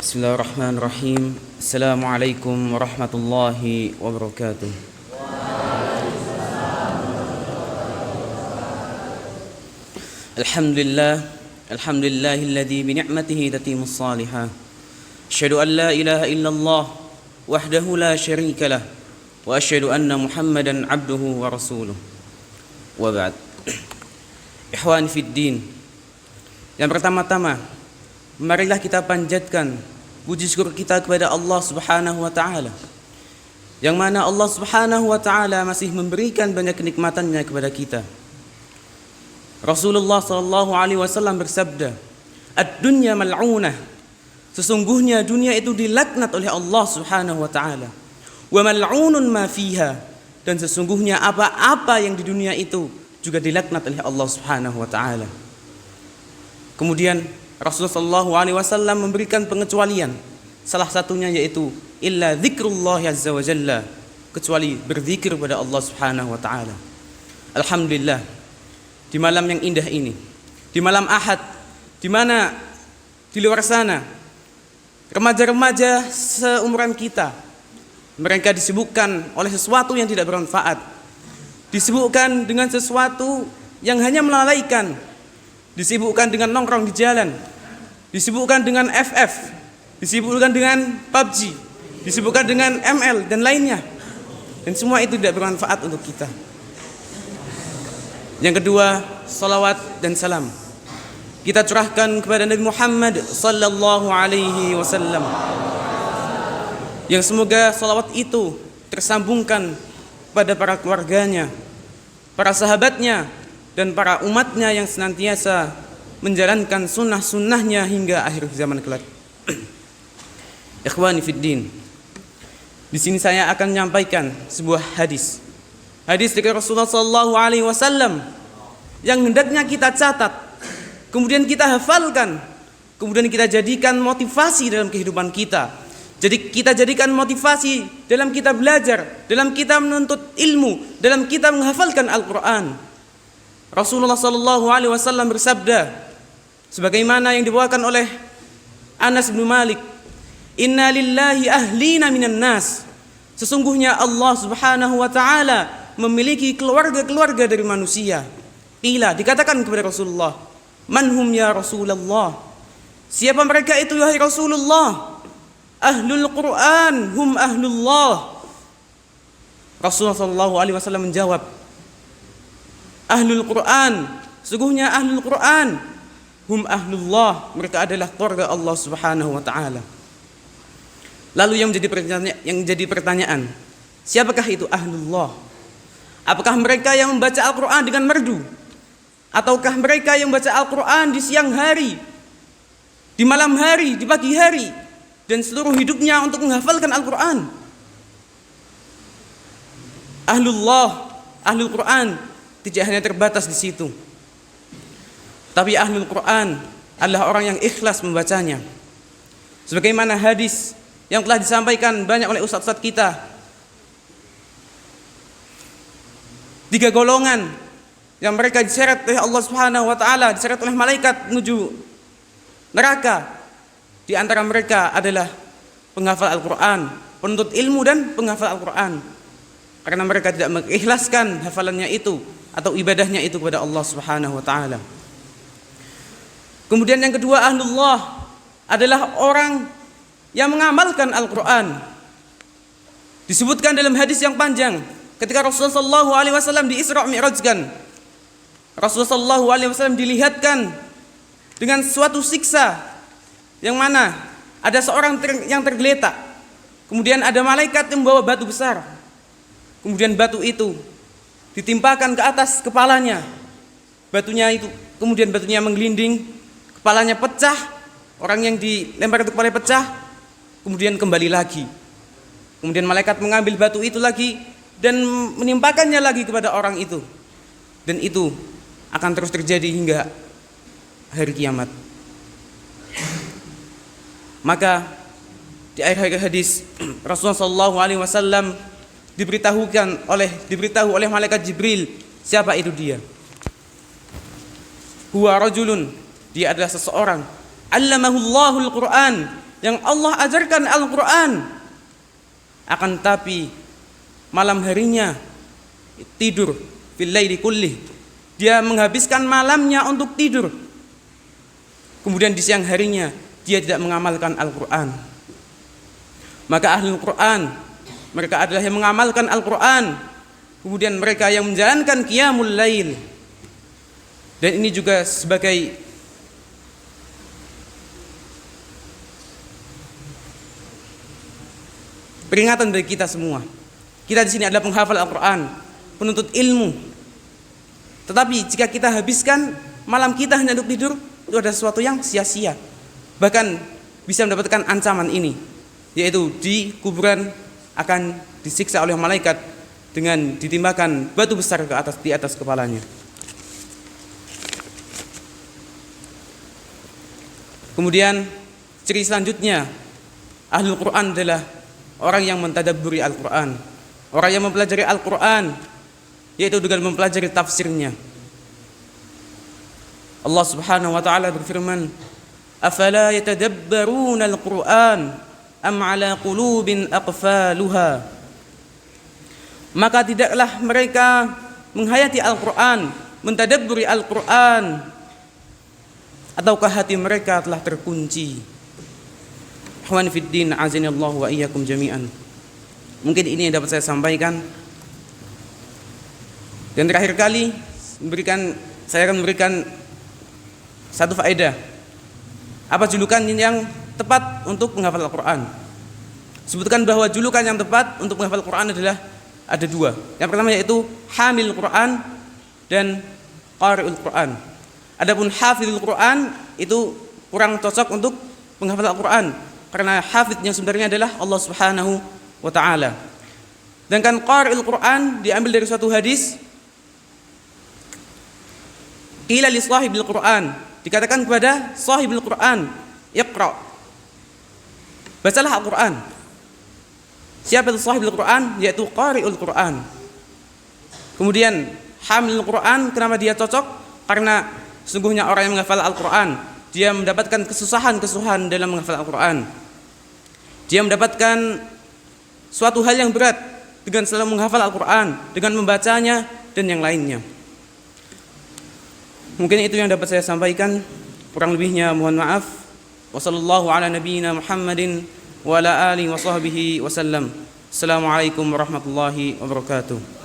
Bismillahirrahmanirrahim. Assalamualaikum warahmatullahi wabarakatuh. Alhamdulillahilladzi bi ni'matihi tatimmus salihah. Asyhadu an la ilaha illallah wahdahu la syarika lah wa asyhadu anna Muhammadan abduhu wa rasuluh. Wa ba'd. Ikhwani fid din. Yang pertama-tama, marilah kita panjatkan puji syukur kita kepada Allah Subhanahu wa taala. Yang mana Allah Subhanahu wa taala masih memberikan banyak kenikmatannya kepada kita. Rasulullah sallallahu alaihi wasallam bersabda, "Ad-dunya mal'unah." Sesungguhnya dunia itu dilaknat oleh Allah Subhanahu wa taala. Wa mal'unun ma fiha. Dan sesungguhnya apa-apa yang di dunia itu juga dilaknat oleh Allah Subhanahu wa taala. Kemudian Rasulullah SAW memberikan pengecualian. Salah satunya yaitu illa dzikrullah azza wa jalla, kecuali berzikir kepada Allah Subhanahu wa taala. Alhamdulillah, di malam yang indah ini, di malam Ahad, di mana di luar sana remaja-remaja seumuran kita, mereka disibukkan oleh sesuatu yang tidak bermanfaat, disibukkan dengan sesuatu yang hanya melalaikan, disibukkan dengan nongkrong di jalan, disibukkan dengan FF, disibukkan dengan PUBG, disibukkan dengan ML dan lainnya. Dan semua itu tidak bermanfaat untuk kita. Yang kedua, salawat dan salam kita curahkan kepada Nabi Muhammad sallallahu alaihi wasallam. Yang semoga salawat itu tersambungkan pada para keluarganya, para sahabatnya, dan para umatnya yang senantiasa menjalankan sunnah-sunnahnya hingga akhir zaman kelak. Ikhwani fiddin, di sini saya akan menyampaikan sebuah hadis dari Rasulullah sallallahu alaihi wasallam yang hendaknya kita catat, kemudian kita hafalkan, kemudian kita jadikan motivasi dalam kehidupan kita. Jadi kita jadikan motivasi dalam kita belajar, dalam kita menuntut ilmu, dalam kita menghafalkan Al-Quran. Rasulullah sallallahu alaihi wasallam bersabda sebagaimana yang dibawakan oleh Anas bin Malik, "Inna lillahi ahlina minan nas." Sesungguhnya Allah Subhanahu wa taala memiliki keluarga-keluarga dari manusia. Qila, dikatakan kepada Rasulullah, "Man hum ya Rasulullah?" Siapa mereka itu wahai Rasulullah? Ahlul Quran hum ahlullah. Rasulullah sallallahu alaihi wasallam menjawab, Ahlul Quran, sesungguhnya Ahlul Quran hum ahlullah, mereka adalah keluarga Allah Subhanahu wa taala. Lalu yang menjadi pertanyaan, siapakah itu ahlullah? Apakah mereka yang membaca Al-Quran dengan merdu? Ataukah mereka yang membaca Al-Quran di siang hari, di malam hari, di pagi hari, dan seluruh hidupnya untuk menghafalkan Al-Quran? Ahlul Quran tidak hanya terbatas di situ, tapi Ahlul Quran adalah orang yang ikhlas membacanya. Sebagaimana hadis yang telah disampaikan banyak oleh ustaz-ustaz kita, 3 golongan yang mereka diseret oleh Allah Subhanahu wa taala, diseret oleh malaikat menuju neraka. Di antara mereka adalah penghafal Al-Quran, penuntut ilmu dan penghafal Al-Quran, karena mereka tidak mengikhlaskan hafalannya itu atau ibadahnya itu kepada Allah Subhanahu wa taala. Kemudian yang kedua, ahlullah adalah orang yang mengamalkan Al-Quran. Disebutkan dalam hadis yang panjang ketika Rasulullah sallallahu alaihi wasallam di Isra Mi'rajkan, Rasulullah sallallahu alaihi wasallam dilihatkan dengan suatu siksa yang mana ada seorang yang tergeletak. Kemudian ada malaikat yang membawa batu besar. Kemudian batu itu ditimpakan ke atas kepalanya. Kemudian batunya menggelinding, kepalanya pecah, orang yang dilempar itu kepalanya pecah, kemudian kembali lagi. Kemudian malaikat mengambil batu itu lagi dan menimpakannya lagi kepada orang itu. Dan itu akan terus terjadi hingga hari kiamat. Maka di akhir hadis Rasulullah sallallahu alaihi wasallam diberitahu oleh malaikat Jibril siapa itu dia. Huwa rajulun, dia adalah seseorang, allamahullahu al-Quran, yang Allah ajarkan Al-Quran. Akan tetapi malam harinya tidur, fil laili kullih, dia menghabiskan malamnya untuk tidur. Kemudian di siang harinya dia tidak mengamalkan Al-Quran. Maka ahlul Quran, mereka adalah yang mengamalkan Al-Quran. Kemudian mereka yang menjalankan qiyamul lail. Dan ini juga sebagai peringatan bagi kita semua. Kita di sini adalah penghafal Al-Quran, penuntut ilmu. Tetapi jika kita habiskan malam kita hanya untuk tidur, itu adalah sesuatu yang sia-sia. Bahkan bisa mendapatkan ancaman ini, yaitu di kuburan akan disiksa oleh malaikat dengan ditimbakan batu besar di atas kepalanya. Kemudian ciri selanjutnya, ahlul Quran adalah orang yang mentadabburi Al-Quran, orang yang mempelajari Al-Quran, yaitu dengan mempelajari tafsirnya. Allah Subhanahu wa taala berfirman, "Afala yatadabbaruna al-Qur'an am 'ala qulubin aqfaluha?" Maka tidaklah mereka menghayati Al-Quran, mentadabburi Al-Quran, ataukah hati mereka telah terkunci? Ikhwan fiddin, azanillahu wa iyyakum jami'an. Mungkin ini yang dapat saya sampaikan. Dan terakhir kali saya akan memberikan satu faedah. Apa julukan yang tepat untuk menghafal Al-Quran? Sebutkan bahwa julukan yang tepat untuk menghafal Al-Quran adalah ada dua. Yang pertama yaitu hamil Quran dan qari'ul Quran. Adapun hafizul Quran itu kurang cocok untuk menghafal Al-Quran, karena hafidz yang sebenarnya adalah Allah Subhanahu wa taala. Sedangkan qari'ul Quran diambil dari suatu hadis, qila li sahibil Quran, dikatakan kepada sahibil Quran, iqra, bacalah Al-Quran. Siapa itu sahibil Quran? Yaitu qari'ul Quran. Kemudian hamil Quran, kenapa dia cocok? Karena sesungguhnya orang yang menghafal Al-Quran, dia mendapatkan kesusahan dalam menghafal Al-Quran. Dia mendapatkan suatu hal yang berat dengan selalu menghafal Al-Quran, dengan membacanya dan yang lainnya. Mungkin itu yang dapat saya sampaikan. Kurang lebihnya mohon maaf. Wassallallahu ala nabiyyina Muhammadin wa ala alihi wa sahbihi wasallam. Assalamualaikum warahmatullahi wabarakatuh.